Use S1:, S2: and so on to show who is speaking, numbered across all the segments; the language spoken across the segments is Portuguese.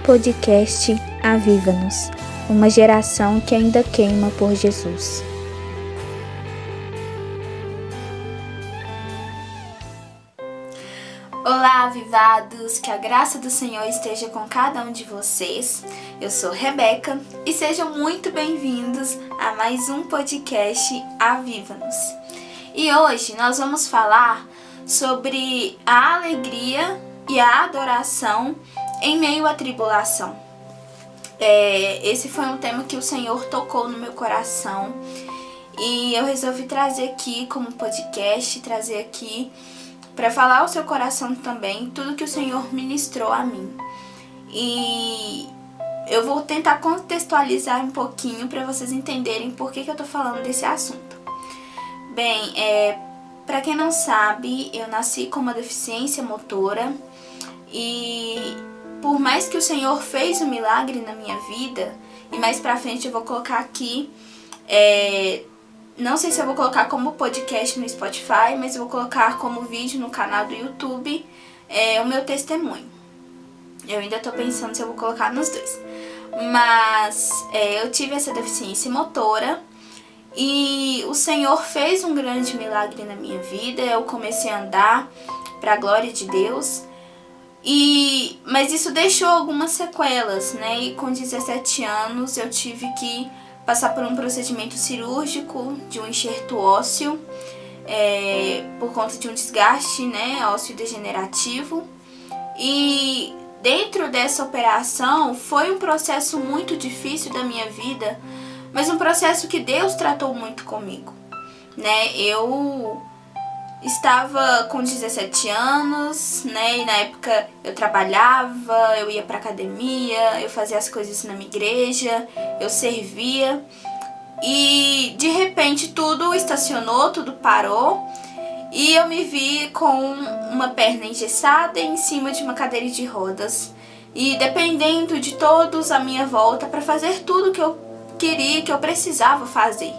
S1: podcast Aviva-nos, uma geração que ainda queima por Jesus.
S2: Olá, avivados! Que a graça do Senhor esteja com cada um de vocês. Eu sou Rebeca e sejam muito bem-vindos a mais um podcast Aviva-nos. E hoje nós vamos falar sobre a alegria e a adoração em meio à tribulação. Esse foi um tema que o Senhor tocou no meu coração e eu resolvi trazer aqui como podcast, trazer aqui para falar ao seu coração também tudo que o Senhor ministrou a mim. E eu vou tentar contextualizar um pouquinho para vocês entenderem por que eu tô falando desse assunto. Bem, para quem não sabe, eu nasci com uma deficiência motora e por mais que o Senhor fez um milagre na minha vida, e mais pra frente eu vou colocar aqui, não sei se eu vou colocar como podcast no Spotify, mas eu vou colocar como vídeo no canal do YouTube o meu testemunho. Eu ainda tô pensando se eu vou colocar nos dois. Mas eu tive essa deficiência motora e o Senhor fez um grande milagre na minha vida. Eu comecei a andar pra glória de Deus. Mas isso deixou algumas sequelas, né? E com 17 anos eu tive que passar por um procedimento cirúrgico de um enxerto ósseo, por conta de um desgaste, né, ósseo degenerativo. E dentro dessa operação foi um processo muito difícil da minha vida, mas um processo que Deus tratou muito comigo, né? Eu estava com 17 anos, né, e na época eu trabalhava, eu ia pra academia, eu fazia as coisas na minha igreja, eu servia e de repente tudo estacionou, tudo parou e eu me vi com uma perna engessada em cima de uma cadeira de rodas e dependendo de todos à minha volta para fazer tudo que eu queria, que eu precisava fazer,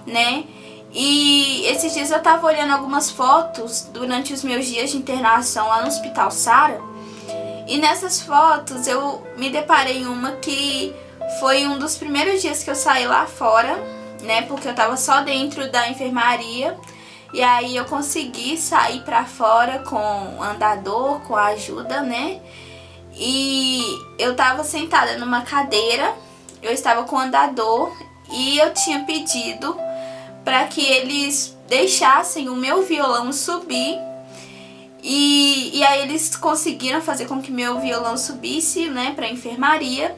S2: né? E esses dias eu tava olhando algumas fotos durante os meus dias de internação lá no Hospital Sara. E nessas fotos eu me deparei em uma que foi um dos primeiros dias que eu saí lá fora, né? Porque eu tava só dentro da enfermaria. E aí eu consegui sair pra fora com o andador, com a ajuda, né? E eu tava sentada numa cadeira, eu estava com o andador e eu tinha pedido para que eles deixassem o meu violão subir e aí eles conseguiram fazer com que meu violão subisse, né, para a enfermaria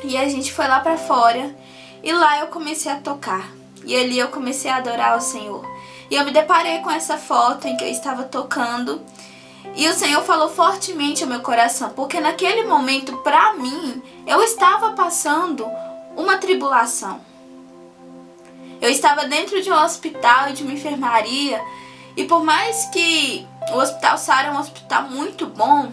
S2: e a gente foi lá para fora e lá eu comecei a tocar e ali eu comecei a adorar ao Senhor e eu me deparei com essa foto em que eu estava tocando e o Senhor falou fortemente ao meu coração, porque naquele momento para mim eu estava passando uma tribulação. Eu estava dentro de um hospital e de uma enfermaria e por mais que o Hospital Sara é um hospital muito bom,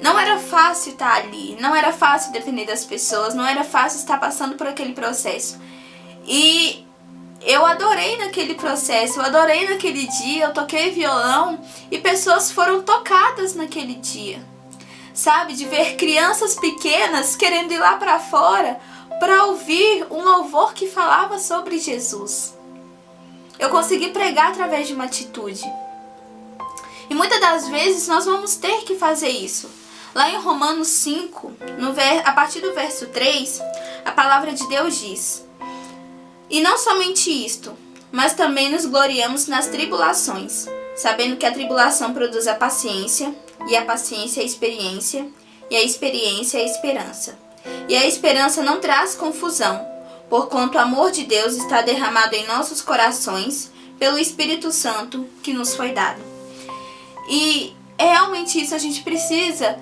S2: não era fácil estar ali, não era fácil depender das pessoas, não era fácil estar passando por aquele processo. E eu adorei naquele processo, eu adorei naquele dia, eu toquei violão e pessoas foram tocadas naquele dia. Sabe, de ver crianças pequenas querendo ir lá para fora para ouvir um louvor que falava sobre Jesus. Eu consegui pregar através de uma atitude. E muitas das vezes nós vamos ter que fazer isso. Lá em Romanos 5, a partir do verso 3, a palavra de Deus diz: E não somente isto, mas também nos gloriamos nas tribulações, sabendo que a tribulação produz a paciência, e a paciência a experiência, e a experiência a esperança. E a esperança não traz confusão, porquanto o amor de Deus está derramado em nossos corações pelo Espírito Santo que nos foi dado. E realmente isso a gente precisa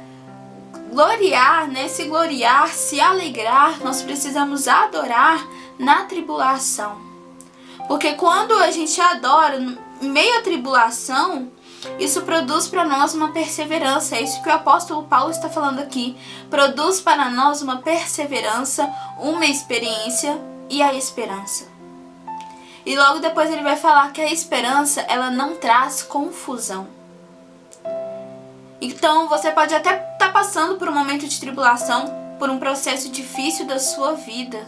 S2: gloriar, né? Se gloriar, se alegrar, nós precisamos adorar na tribulação. Porque quando a gente adora em meio à tribulação, isso produz para nós uma perseverança. É isso que o apóstolo Paulo está falando aqui. Produz para nós uma perseverança, uma experiência e a esperança. E logo depois ele vai falar que a esperança, ela não traz confusão. Então você pode até estar passando por um momento de tribulação, por um processo difícil da sua vida.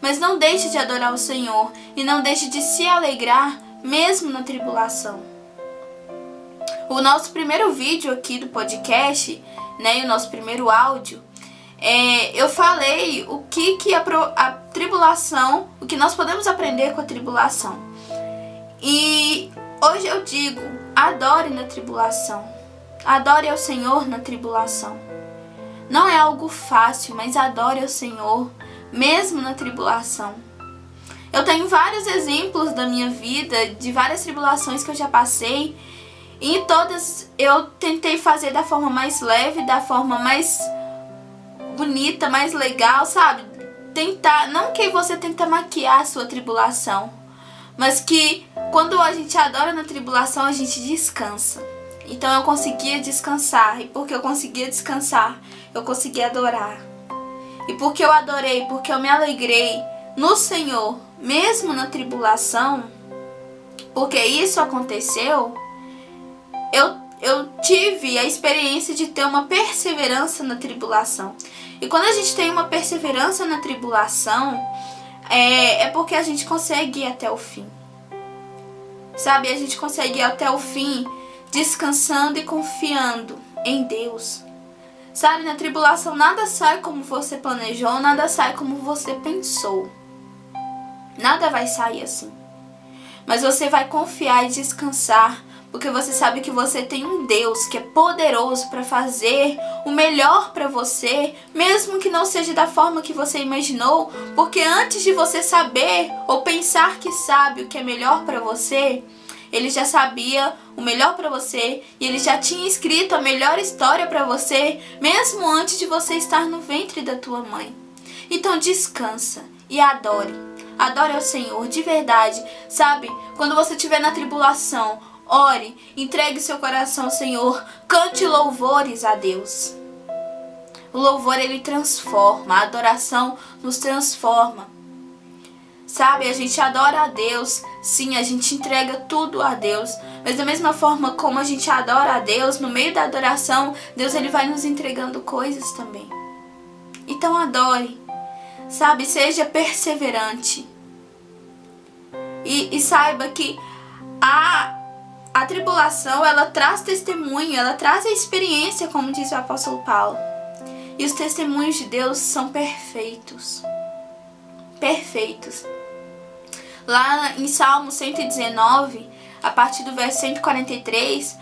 S2: Mas não deixe de adorar o Senhor e não deixe de se alegrar mesmo na tribulação. O nosso primeiro vídeo aqui do podcast, né, e o nosso primeiro áudio, eu falei o que a tribulação, o que nós podemos aprender com a tribulação. E hoje eu digo, adore na tribulação. Adore ao Senhor na tribulação. Não é algo fácil, mas adore ao Senhor mesmo na tribulação. Eu tenho vários exemplos da minha vida, de várias tribulações que eu já passei, e em todas eu tentei fazer da forma mais leve, da forma mais bonita, mais legal, sabe? Tentar, não que você tenta maquiar a sua tribulação, mas que quando a gente adora na tribulação, a gente descansa. Então eu conseguia descansar, e porque eu conseguia descansar, eu conseguia adorar. E porque eu adorei, porque eu me alegrei no Senhor, mesmo na tribulação, porque isso aconteceu, eu tive a experiência de ter uma perseverança na tribulação. E quando a gente tem uma perseverança na tribulação, é porque a gente consegue ir até o fim. Sabe, a gente consegue ir até o fim descansando e confiando em Deus. Sabe, na tribulação nada sai como você planejou, nada sai como você pensou. Nada vai sair assim. Mas você vai confiar e descansar, porque você sabe que você tem um Deus que é poderoso para fazer o melhor para você, mesmo que não seja da forma que você imaginou, porque antes de você saber ou pensar que sabe o que é melhor para você, Ele já sabia o melhor para você e Ele já tinha escrito a melhor história para você, mesmo antes de você estar no ventre da tua mãe. Então descansa e adore. Adore ao Senhor de verdade, sabe? Quando você estiver na tribulação, ore, entregue seu coração ao Senhor, cante louvores a Deus. O louvor, ele transforma, a adoração nos transforma. Sabe, a gente adora a Deus, sim, a gente entrega tudo a Deus, mas da mesma forma como a gente adora a Deus, no meio da adoração, Deus ele vai nos entregando coisas também. Então adore, sabe, seja perseverante. E saiba que a tribulação, ela traz testemunho, ela traz a experiência, como diz o apóstolo Paulo. E os testemunhos de Deus são perfeitos. Perfeitos. Lá em Salmo 119, a partir do verso 143,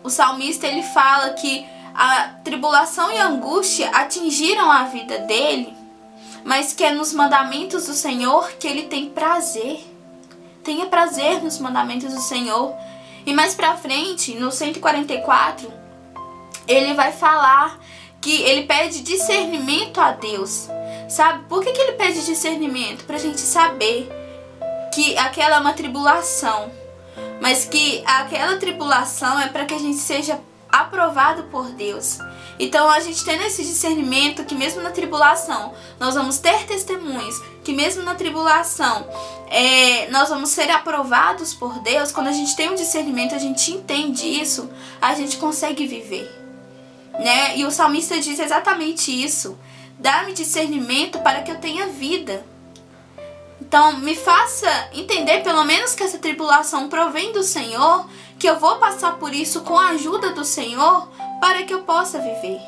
S2: o salmista ele fala que a tribulação e a angústia atingiram a vida dele, mas que é nos mandamentos do Senhor que ele tem prazer. Tenha prazer nos mandamentos do Senhor. E mais pra frente, no 144, ele vai falar que ele pede discernimento a Deus. Sabe? Por que ele pede discernimento? Pra gente saber que aquela é uma tribulação, mas que aquela tribulação é para que a gente seja aprovado por Deus. Então a gente tem esse discernimento que mesmo na tribulação nós vamos ter testemunhos, que mesmo na tribulação nós vamos ser aprovados por Deus. Quando a gente tem um discernimento, a gente entende isso, a gente consegue viver, né? E o salmista diz exatamente isso: dá-me discernimento para que eu tenha vida. Então me faça entender pelo menos que essa tribulação provém do Senhor, que eu vou passar por isso com a ajuda do Senhor para que eu possa viver.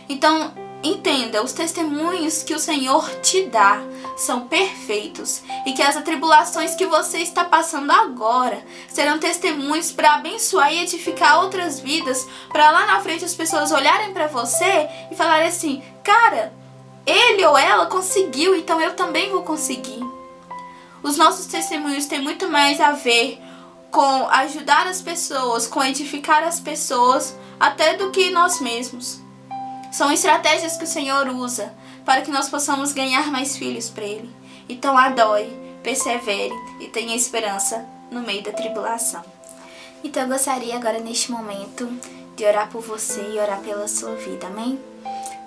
S2: Então entenda, os testemunhos que o Senhor te dá são perfeitos e que as tribulações que você está passando agora serão testemunhos para abençoar e edificar outras vidas, para lá na frente as pessoas olharem para você e falarem assim: cara, ele ou ela conseguiu, então eu também vou conseguir. Os nossos testemunhos têm muito mais a ver com ajudar as pessoas, com edificar as pessoas, até do que nós mesmos. São estratégias que o Senhor usa para que nós possamos ganhar mais filhos para Ele. Então adore, persevere e tenha esperança no meio da tribulação. Então eu gostaria agora neste momento de orar por você e orar pela sua vida, amém?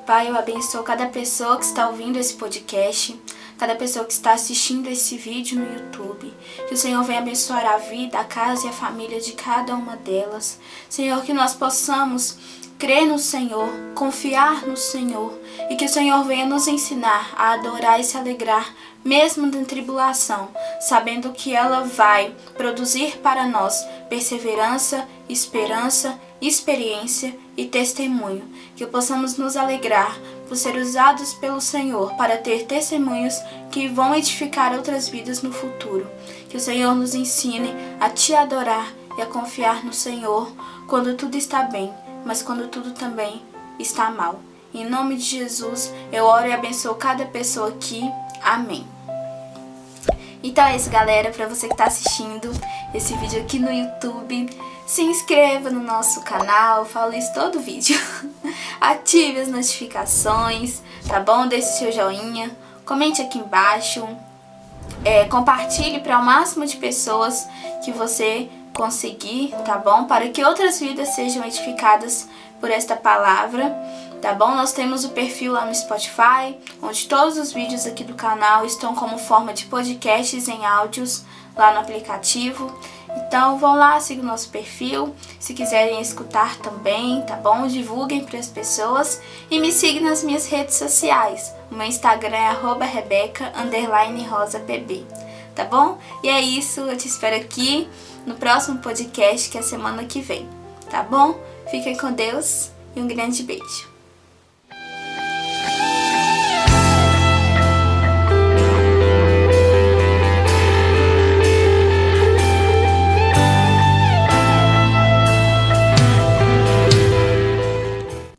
S2: Pai, eu abençoo cada pessoa que está ouvindo esse podcast, cada pessoa que está assistindo esse vídeo no YouTube. Que o Senhor venha abençoar a vida, a casa e a família de cada uma delas. Senhor, que nós possamos crer no Senhor, confiar no Senhor e que o Senhor venha nos ensinar a adorar e se alegrar mesmo na tribulação, sabendo que ela vai produzir para nós perseverança, esperança, experiência e testemunho. Que possamos nos alegrar por ser usados pelo Senhor para ter testemunhos que vão edificar outras vidas no futuro. Que o Senhor nos ensine a te adorar e a confiar no Senhor quando tudo está bem, mas quando tudo também está mal. Em nome de Jesus, eu oro e abençoo cada pessoa aqui. Amém. Então é isso, galera. Para você que está assistindo esse vídeo aqui no YouTube, se inscreva no nosso canal. Eu falo isso todo vídeo. Ative as notificações, tá bom? Deixe seu joinha. Comente aqui embaixo. Compartilhe para o máximo de pessoas que você conseguir, tá bom? Para que outras vidas sejam edificadas por esta palavra, tá bom? Nós temos o perfil lá no Spotify, onde todos os vídeos aqui do canal estão como forma de podcasts em áudios lá no aplicativo. Então vão lá, sigam o nosso perfil, se quiserem escutar também, tá bom? Divulguem para as pessoas e me sigam nas minhas redes sociais. O meu Instagram é @rebeca_rosapb, tá bom? E é isso, eu te espero aqui no próximo podcast, que é a semana que vem, tá bom? Fiquem com Deus e um grande beijo.